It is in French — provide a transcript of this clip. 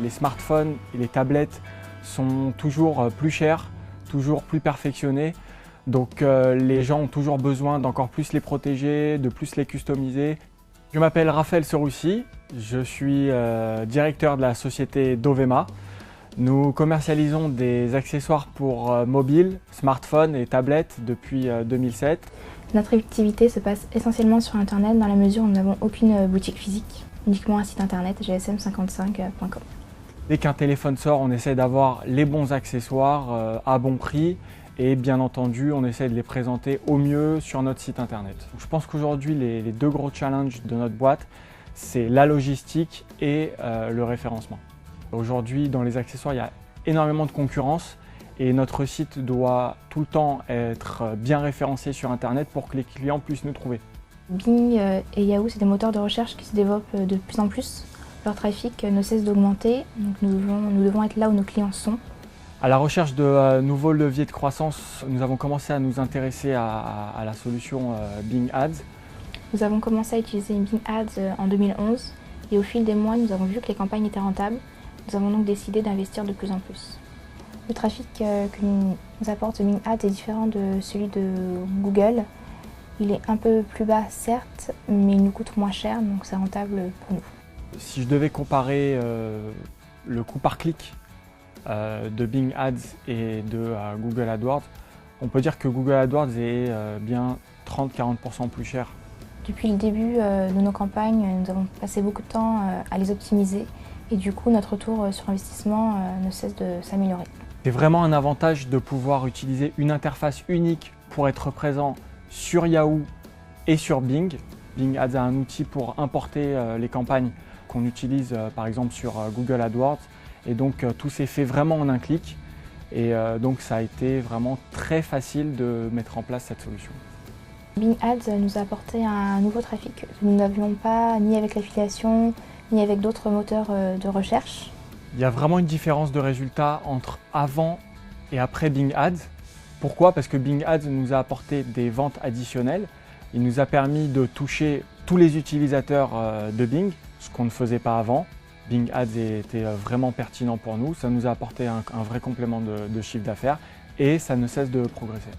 Les smartphones et les tablettes sont toujours plus chers, toujours plus perfectionnés. Donc les gens ont toujours besoin d'encore plus les protéger, de plus les customiser. Je m'appelle Raphaël Seroussi, je suis directeur de la société Dovema. Nous commercialisons des accessoires pour mobiles, smartphones et tablettes depuis 2007. Notre activité se passe essentiellement sur Internet dans la mesure où nous n'avons aucune boutique physique, uniquement un site internet gsm55.com. Dès qu'un téléphone sort, on essaie d'avoir les bons accessoires à bon prix et bien entendu, on essaie de les présenter au mieux sur notre site internet. Je pense qu'aujourd'hui, les deux gros challenges de notre boîte, c'est la logistique et le référencement. Aujourd'hui, dans les accessoires, il y a énormément de concurrence et notre site doit tout le temps être bien référencé sur Internet pour que les clients puissent nous trouver. Bing et Yahoo, c'est des moteurs de recherche qui se développent de plus en plus. Leur trafic ne cesse d'augmenter, donc nous devons être là où nos clients sont. À la recherche de nouveaux leviers de croissance, nous avons commencé à nous intéresser à la solution Bing Ads. Nous avons commencé à utiliser Bing Ads en 2011 et au fil des mois, nous avons vu que les campagnes étaient rentables. Nous avons donc décidé d'investir de plus en plus. Le trafic que nous apporte Bing Ads est différent de celui de Google. Il est un peu plus bas certes, mais il nous coûte moins cher, donc c'est rentable pour nous. Si je devais comparer le coût par clic de Bing Ads et de Google AdWords, on peut dire que Google AdWords est bien 30-40% plus cher. Depuis le début de nos campagnes, nous avons passé beaucoup de temps à les optimiser et du coup notre retour sur investissement ne cesse de s'améliorer. C'est vraiment un avantage de pouvoir utiliser une interface unique pour être présent sur Yahoo et sur Bing. Bing Ads a un outil pour importer les campagnes qu'on utilise par exemple sur Google AdWords et donc tout s'est fait vraiment en un clic et donc ça a été vraiment très facile de mettre en place cette solution. Bing Ads nous a apporté un nouveau trafic que nous n'avions pas ni avec l'affiliation ni avec d'autres moteurs de recherche. Il y a vraiment une différence de résultat entre avant et après Bing Ads. Pourquoi? Parce que Bing Ads nous a apporté des ventes additionnelles. Il nous a permis de toucher tous les utilisateurs de Bing, ce qu'on ne faisait pas avant. Bing Ads était vraiment pertinent pour nous. Ça nous a apporté un vrai complément de chiffre d'affaires et ça ne cesse de progresser.